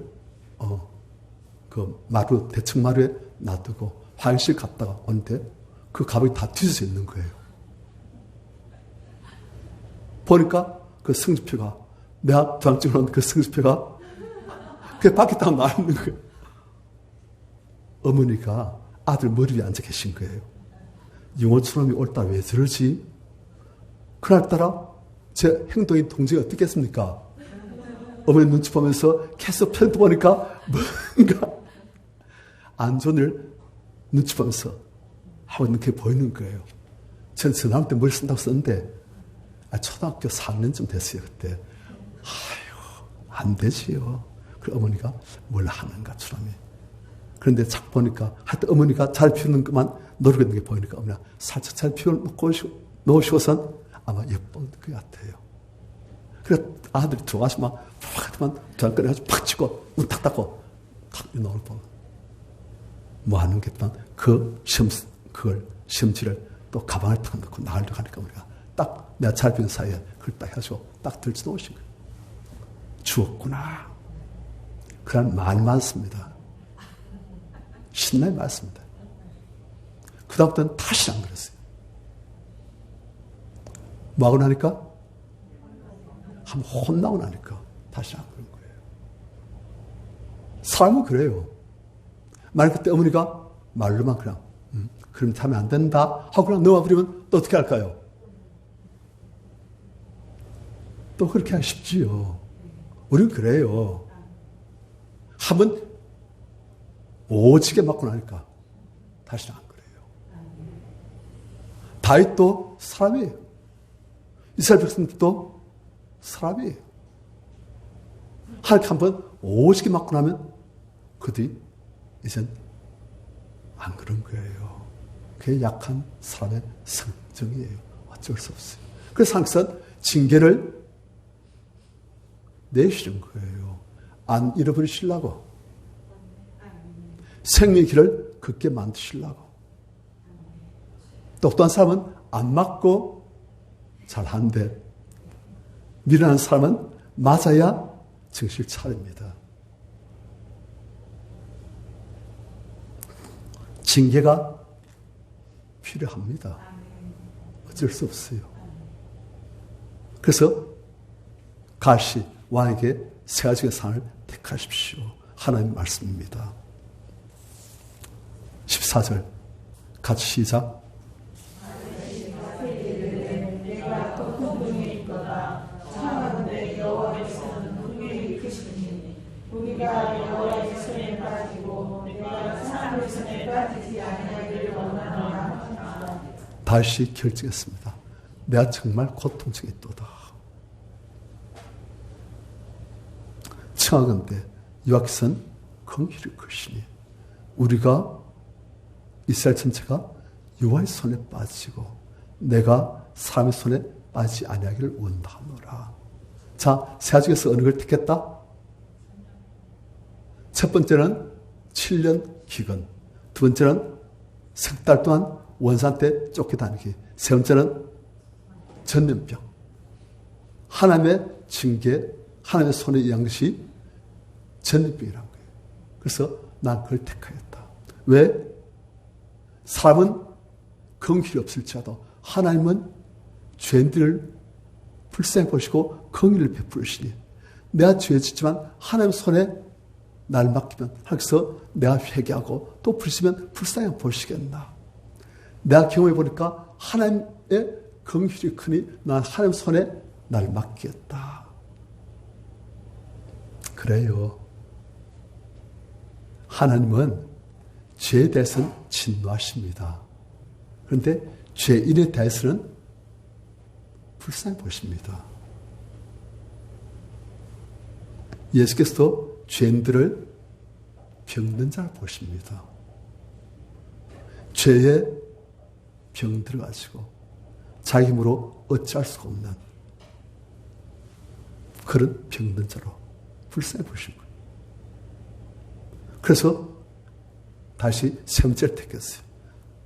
그 마루 대청 마루에 놔두고 화장실 갔다가 오는데 그 가방이 다 뒤져져 있는 거예요. 보니까 그 승지표가 내가 도장 찍어놓은 그 승지표가 그 밖에 딱 나와 있는 거예요. 어머니가 아들 머리 위에 앉아 계신 거예요. 영어처럼이 옳다 왜 저러지? 그날따라 제 행동이 동정이 어떻겠습니까? 어머니 눈치 보면서 계속 편도 보니까 뭔가 안 좋은 일 눈치 보면서 하고 있는 게 보이는 거예요. 전 전화할 때 머리 쓴다고 썼는데 초등학교 4학년쯤 됐어요. 그때. 아유 안 되지요. 그 어머니가 뭘 하는가 처럼이. 그런데 딱 보니까 하여튼 어머니가 잘 피우는 것만 노리고 있는 게 보이니까 어머니가 살짝 잘 피워놓고 놓으시고선 아마 예쁜 것 같아요. 그래 아들이 들어가시면 팍 전 꺼내가지고 팍 치고 문 탁 닫고 탁 나올 뻔. 뭐 하는 게 있지만 그 그걸 시험지를 또 가방에 탁 넣고 나가려고 하니까 우리가 딱 내가 잘 비운 사이에 그걸 딱 해가지고 딱 들쳐 놓으신 거예요. 주었구나. 그런 많이 많습니다. 신나게 맞습니다. 그 다음부터는 다시 안 그랬어요. 뭐하고 나니까? 한번 혼나고 나니까 다시 안 그런 거예요. 사람은 그래요. 만약 그때 어머니가 말로만 그냥 그럼 하면 안 된다 하고 그냥 넘어버리면 또 어떻게 할까요? 또 그렇게 하기 쉽지요. 우리는 그래요. 한번 오지게 맞고 나니까 다시는 안 그래요. 다윗도 사람이에요. 이스라엘 백성들도 사람이에요. 하나님 한번 오지게 맞고 나면 그들이 이젠 안 그런 거예요. 그게 약한 사람의 성정이에요. 어쩔 수 없어요. 그래서 항상 징계를 내시는 거예요. 안 잃어버리시려고. 생명의 길을 걷게 만드시려고. 똑똑한 사람은 안 맞고 잘하는데 미련한 사람은 맞아야 정신 차립니다. 징계가 필요합니다. 어쩔 수 없어요. 그래서 가시 왕에게 세 가지의 상을 택하십시오. 하나님의 말씀입니다. 14절 같이 시작. 내가 높은 궁에 있거나 청하건대 여호와께서는 분명히 크시니 우리가 여호와의 손에 빠지고 내가 사람의 손에 빠지지 아니하기를 원하노라. 다시 결정했습니다. 내가 정말 고통중이도다. 청하건대 여호와께서는 긍휼히 크시니 우리가 이스라엘 전체가 여호와의 손에 빠지고 내가 사람의 손에 빠지지 아니하기를 원하노라. 자, 세 가지 중에서 어느 걸 택했다? 첫 번째는 7년 기근, 두 번째는 석 달 동안 원산 때 쫓겨다니기, 세 번째는 전염병. 하나님의 징계, 하나님의 손에 의한 것이 전염병이라는 거예요. 그래서 난 그걸 택하였다. 왜? 사람은 긍휼이 없을지라도 하나님은 죄인들을 불쌍히 보시고 긍휼을 베푸시니 내가 죄 짓지만 하나님 손에 날 맡기면 하면서 내가 회개하고 또 부르시면 불쌍히 보시겠나. 내가 경험해 보니까 하나님의 긍휼이 크니 난 하나님 손에 날 맡기겠다. 그래요. 하나님은 죄에 대해서는 진노하십니다. 그런데 죄인에 대해서는 불쌍히 보십니다. 예수께서도 죄인들을 병든 자를 보십니다. 죄에 병들어 가지고 자기 힘으로 어찌할 수가 없는 그런 병든 자로 불쌍히 보신 거예요. 그래서 다시 세 번째를 택했어요.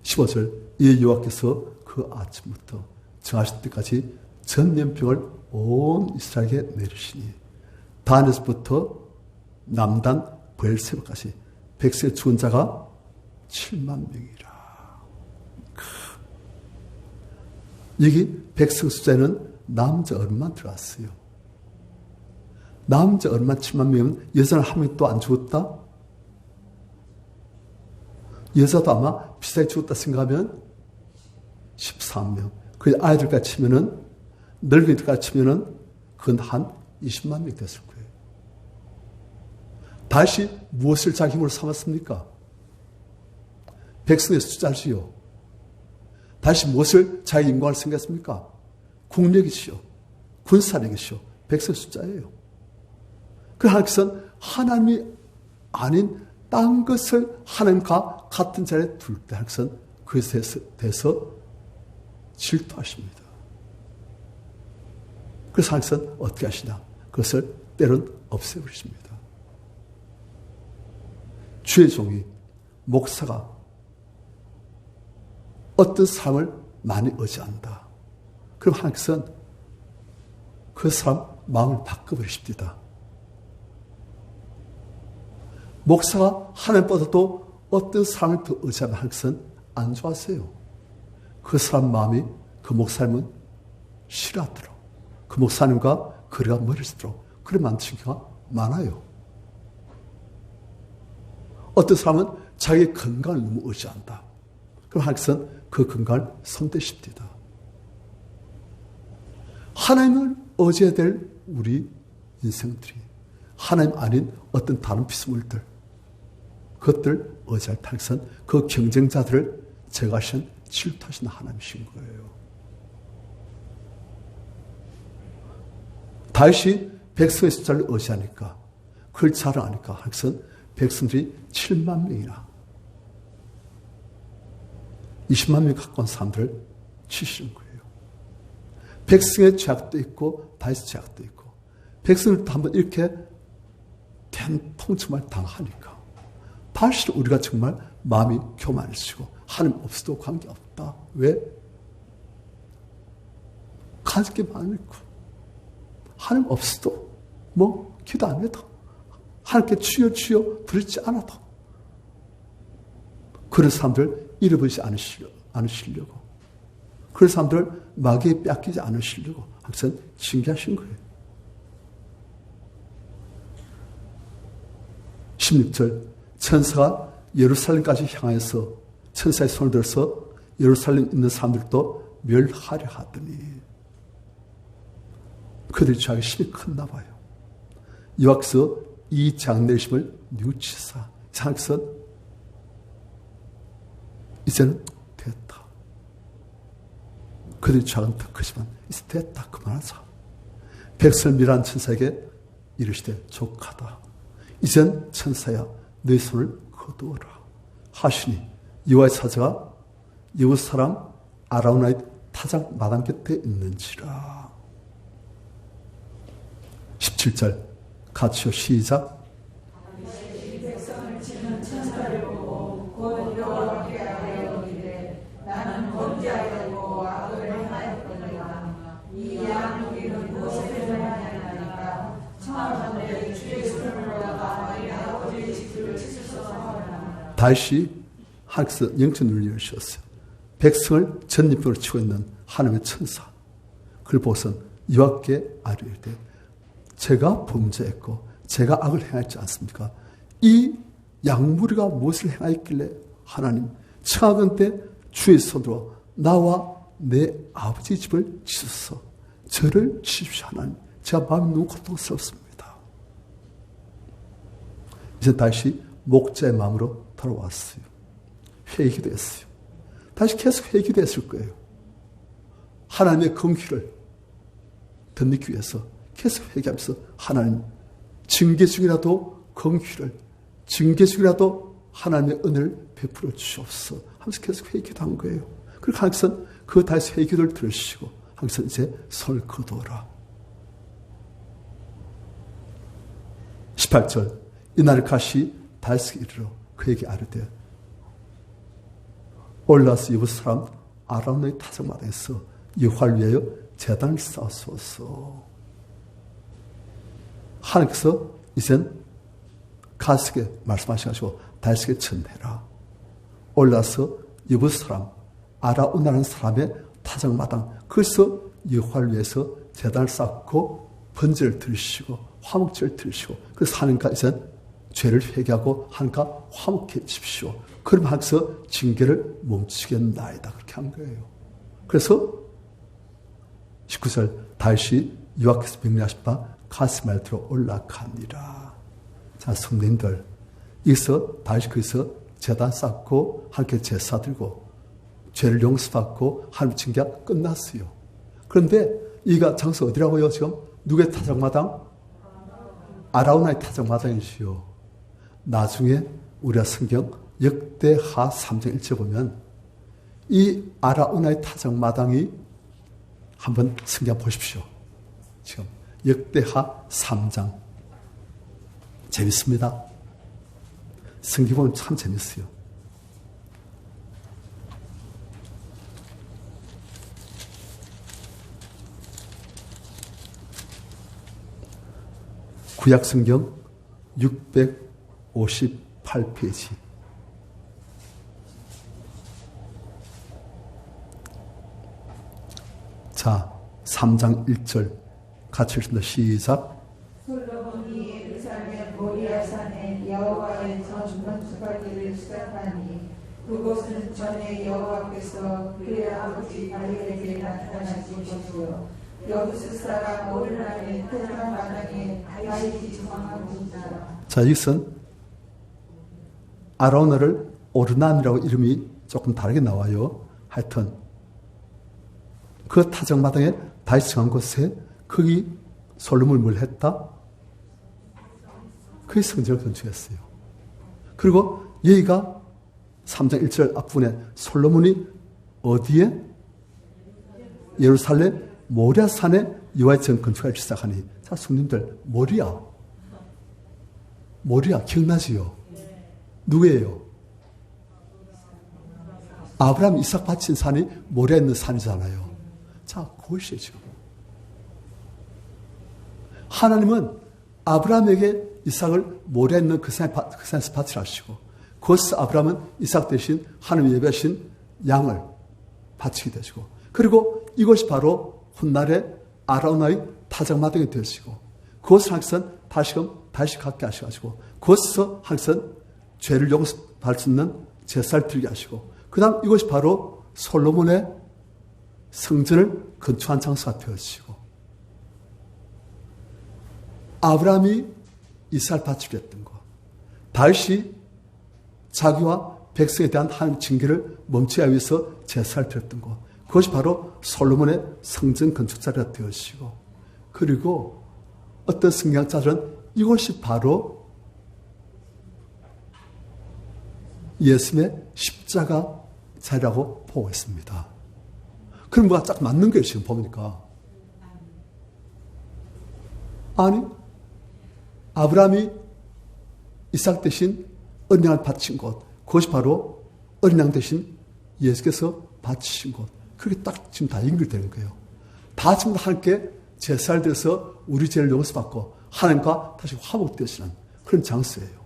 15절 이 여호와께서 그 아침부터 정하실 때까지 전염병을 온 이스라엘에게 내리시니 단에서부터 남단 브엘세바까지 백성의 죽은 자가 7만 명이라. 여기 백성 숫자에는 남자 어른만 들어왔어요. 남자 어른만 7만 명이면 여자는 한 명도 안 죽었다? 여자도 아마 비슷하게 죽었다 생각하면 13명. 그 아이들까지 치면은, 늙은이들까지 치면은, 그건 한 20만 명 됐을 거예요. 다시 무엇을 자기 힘으로 삼았습니까? 백성의 숫자지요. 다시 무엇을 자기 인공을 생겼습니까? 국력이시요. 군사력이시요. 백성의 숫자예요. 그 하나님께서는 하나님이 아닌 딴 것을 하나님과 같은 자리에 둘 때 하나님께서는 그것에 대해서 질투하십니다. 그래서 하나님께서는 어떻게 하시냐? 그것을 때론 없애버리십니다. 주의 종이, 목사가 어떤 사람을 많이 의지한다. 그럼 하나님께서는 그 사람 마음을 바꿔버리십니다. 목사가 하나님보다도 어떤 사람을 더 의지하면 하나님께서는 안 좋아하세요. 그 사람 마음이 그 목사님은 싫어하도록, 그 목사님과 거리가 멀어지도록 그래 만드신 경우가 많아요. 어떤 사람은 자기 건강을 너무 의지한다. 그럼 하나님께서는 그 건강을 손대십니다. 하나님을 의지해야 될 우리 인생들이 하나님 아닌 어떤 다른 피조물들, 그것들 의지할 때 하나님께서는 그 경쟁자들을 제거하신 질투하시는 하나님이신 거예요. 다윗이 백성의 숫자를 의지하니까, 그걸 잘 아니까 하나님께서는 백성들이 7만 명이나 20만 명 가까운 사람들을 치시는 거예요. 백성의 죄악도 있고 다윗의 죄악도 있고 백성들도 한번 이렇게 된통증을 당하니까 다시 우리가 정말 마음이 교만해지고 하나님 없어도 관계없다. 왜? 가질 게 많고 하나님 없어도 뭐 기도 안 해도 하나님께 주여 주여 부르지 않아도 그런 사람들 잃어버리지 않으시려고 그런 사람들 마귀에 뺏기지 않으시려고 항상 징계하신 거예요. 16절 천사가 예루살렘까지 향해서 천사의 손을 들어서 예루살렘에 있는 사람들도 멸하려 하더니 그들이 죄악이 심히 컸나 봐요. 여호와께서 이 장내심을 뉘우치사 하나님께서 이제는 됐다. 그들의 죄악은 더 크지만 이제 됐다. 그만하자. 백성을 멸한 천사에게 이르시되 족하다. 이젠 천사야 내 손을 거두어라 하시니 여호와의 사자가 여호 사람 아라우나의 타작 마당 곁에 있는지라. 17절 같이요 시작. 백성을 치는 천사를 보고 곧 여호와께 아뢰오기를 나는 범죄하였고 악을 행하였거니와 이 양무기는 무엇을 행하였나이까 청하건대 주의 손을 올라가 이 아버지의 집을 치소서 하라. 다시 하나님께서 영적 눈을 열으셨어요. 백성을 전립으로 치고 있는 하나님의 천사 그걸 보고선 여호와께 아뢰되 제가 범죄했고 제가 악을 행했지 않습니까? 이 양무리가 무엇을 행하였길래 하나님 청하건대 주의 손으로 나와 내 아버지 집을 치소서. 저를 치십시오 하나님. 제가 마음이 너무 고통스럽습니다. 이제 다시 목자의 마음으로 돌아왔어요. 회개도 했어요. 다시 계속 회개도 했을 거예요. 하나님의 긍휼을 덧입기 위해서 계속 회개하면서 하나님 징계 중이라도 긍휼을 징계 중이라도 하나님의 은혜를 베풀어 주시옵소서 하면서 계속 회개도 한 거예요. 그리고 하나님께서는 그 다시 회개를 들으시고 하나님께서 이제 손을 거두어라. 18절 이날 가시 다윗에게 이르러 그에게 아뢰되 올라서 여호 사람 아라우나의 타작마당에서 여호와를 위하여 제단을 쌓으소서. 하나님께서 이젠 가스에게 말씀하셔가지고 다윗에게 전해라. 올라서 여호 사람 아라우나라는 사람의 타작마당 그래서 여호와를 위해서 제단을 쌓고 번제를 드리시고 화목제를 드리시고 그래서 하나님과 이젠 죄를 회개하고 하나님과 화목해집시오. 그러면 하나님께서 징계를 멈추겠나이다. 그렇게 한 거예요. 그래서 19절 다윗이 여호와께서 명령하신 바 가스말 들어 올라가니라. 자, 성도님들 여기서 다윗이 거기서 제단 쌓고 하나님께 제사 드리고 죄를 용서받고 하나님 징계가 끝났어요. 그런데 이가 장소 어디라고요? 지금 누구의 타작마당? 아라우나의 타작마당이시요. 나중에 우리가 성경 역대하 3장 1절 보면 이 아라우나의 타작마당이 한번 성경 보십시오. 지금 역대하 3장 재밌습니다. 성경 보면 참 재밌어요. 구약 성경 658페이지 자, 3장 1절 같이 읽습니다. 시작. 솔로몬이 예루살렘 모리아 산에 여호와의 전 건축하기를 시작하니 그곳은 전에 여호와께서 그의 아버지 다윗에게 나타나신 곳이요 여부스 사람 오르나의 태산 마당에 다윗이 정하고 있다. 자, 이것은 아라우나를 오르난이라고 이름이 조금 다르게 나와요. 하여튼 그 타작마당에 다윗이 정한 곳에 거기 솔로몬이 뭘 했다? 그의 성전을 건축했어요. 그리고 여기가 3장 1절 앞부분에 솔로몬이 어디에? 예루살렘 모리아산에 여호와의 전 건축하기 시작하니. 자, 성님들, 모리아 기억나지요? 누구예요? 아브라함 이삭 바친 산이 모리아에 있는 산이잖아요. 자, 그것이에요 지금. 하나님은 아브라함에게 이삭을 모리아에 있는 그 산에서 바치라 하시고, 그것을 아브라함은 이삭 대신 하나님 예배하신 양을 바치게 되시고, 그리고 이것이 바로 훗날에 아라우나의 타작마당이 되시고, 그것을 항상 다시금 갖게 하셔가지고, 그것에서 항상 죄를 용서할 수 있는 제사를 드리게 하시고, 그 다음 이것이 바로 솔로몬의 성전을 건축한 장소가 되어지고, 아브라함이 이삭을 바치려 했던 것, 다윗이 자기와 백성에 대한 하나님의 징계를 멈추기 위해서 제사를 드렸던 것, 그것이 바로 솔로몬의 성전 건축 자리가 되어지고, 그리고 어떤 성경학자들은 이것이 바로 예수님의 십자가 자리라고 보고 있습니다. 그럼 뭐가 딱 맞는 거예요 지금 보니까. 아니, 아브라함이 이삭 대신 어린 양을 바친 곳, 그것이 바로 어린 양 대신 예수께서 바치신 곳, 그게 딱 지금 다 연결되는 거예요. 다 지금 하나님께 제사를 드려서 우리 죄를 용서받고 하나님과 다시 화목되시는 그런 장소예요.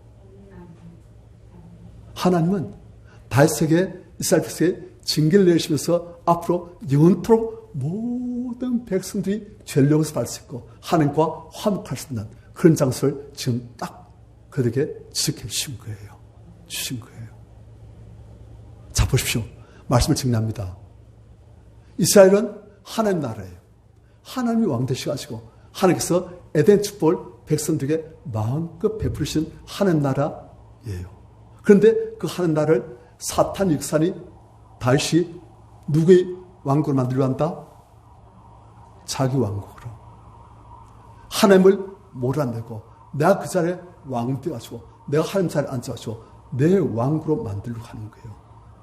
하나님은 다윗에게 이스라엘 백성에게 징계를 내리시면서 앞으로 영원토록 모든 백성들이 죄를 용서받을 수 있고 하나님과 화목할 수 있는 그런 장소를 지금 딱 그들에게 지적해 주신 거예요. 주신 거예요. 자, 보십시오. 말씀을 정리합니다. 이스라엘은 하나님 나라예요. 하나님이 왕 되셔가지고 하나님께서 에덴 축복을 백성들에게 마음껏 베푸시는 하나님 나라예요. 그런데 그 하나님 나라를 사탄 육산이 다시 누구의 왕국을 만들려 한다? 자기 왕국으로. 하나님을 몰아내고 내가 그 자리에 왕 되어가지고 내가 하나님 자리에 앉아가지고 내 왕국으로 만들려고 하는 거예요.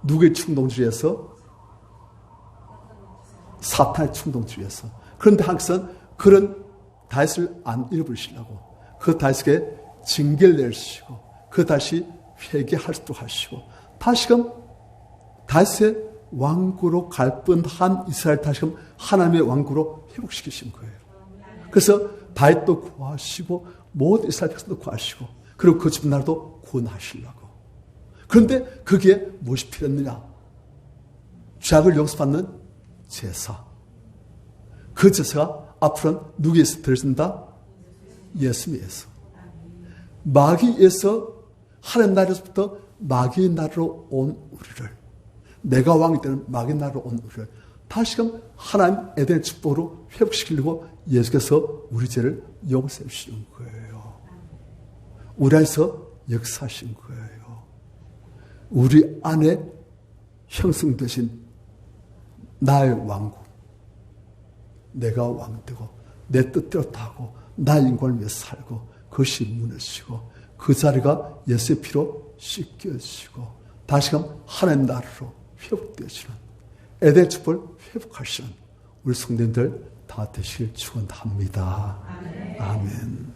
누구의 충동주의에서? 사탄의 충동주의에서. 그런데 항상 그런 다윗을 안 잃어버리시려고 그 다윗에게 징계를 내리시고 그 다시 회개할 수도 하시고 다시금 다윗의 왕국으로 갈 뻔한 이스라엘 다시금 하나님의 왕국으로 회복시키신 거예요. 그래서 다윗도 구하시고 모든 이스라엘 백성도 구하시고 그리고 그 주변 나라도 구원하시려고. 그런데 거기에 무엇이 필요했느냐? 죄악을 용서받는 제사. 그 제사가 앞으로는 누구에서 들어진다? 예수님에서. 마귀에서 하나님 나라에서부터 마귀의 나라로 온 우리를, 내가 왕이 되는 마귀의 나라로 온 우리를 다시금 하나님 에덴의 축복으로 회복시키려고 예수께서 우리 죄를 용서해 주시는 거예요. 우리 안에서 역사하신 거예요. 우리 안에 형성되신 나의 왕국, 내가 왕되고 내 뜻대로 다 하고 나의 인권을 위해 살고 그것이 무너지고 그 자리가 예수의 피로 씻겨지고 다시금 하나님 나라로 회복되시는 에덴 축복을 회복하시는 우리 성도님들 다 되시길 축원합니다. 아멘.